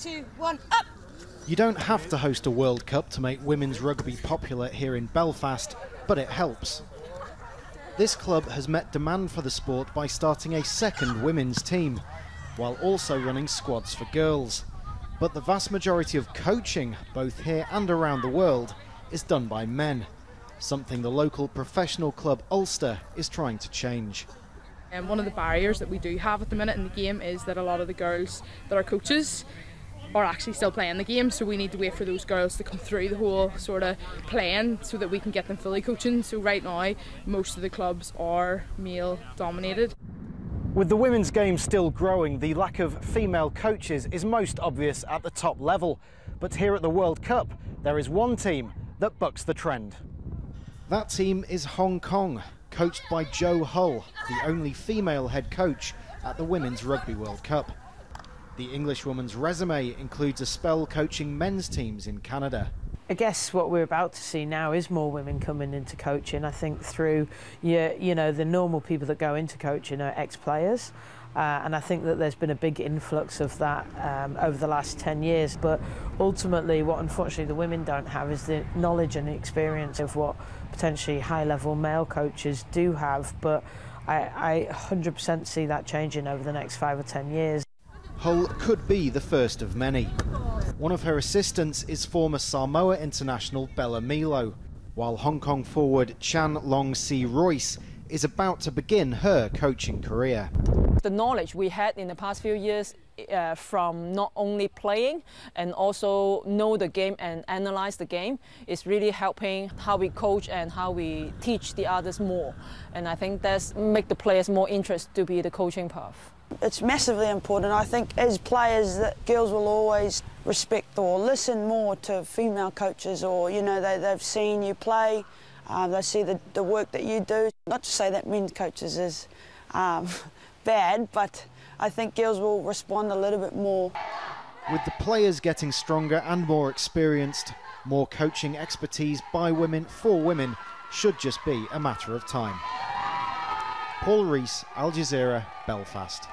2, 1, up! You don't have to host a World Cup to make women's rugby popular here in Belfast, but it helps. This club has met demand for the sport by starting a second women's team, while also running squads for girls. But the vast majority of coaching, both here and around the world, is done by men, something the local professional club Ulster is trying to change. And one of the barriers that we do have at the minute in the game is that a lot of the girls that are coaches are actually still playing the game, so we need to wait for those girls to come through the whole sort of playing so that we can get them fully coaching. So right now most of the clubs are male dominated. With the women's game still growing, the lack of female coaches is most obvious at the top level. But here at the World Cup, there is one team that bucks the trend. That team is Hong Kong, coached by Jo Hull, the only female head coach at the Women's Rugby World Cup. The Englishwoman's resume includes a spell coaching men's teams in Canada. I guess what we're about to see now is more women coming into coaching. I think through, you know, the normal people that go into coaching are ex-players. And I think that there's been a big influx of that over the last 10 years. But ultimately, what unfortunately the women don't have is the knowledge and the experience of what potentially high-level male coaches do have. But I 100% see that changing over the next 5 or 10 years. Hull could be the first of many. One of her assistants is former Samoa international MILO, while Hong Kong forward Chan Long-Si Rhys is about to begin her coaching career. The knowledge we had in the past few years from not only playing and also know the game and analyze the game is really helping how we coach and how we teach the others more. And I think that's make the players more interested to be the coaching path. It's massively important. I think as players that girls will always respect or listen more to female coaches, or you know they've seen you play, they see the work that you do. Not to say that men's coaches is bad, but I think girls will respond a little bit more. With the players getting stronger and more experienced, more coaching expertise by women for women should just be a matter of time. Rhys, Al Jazeera, Belfast.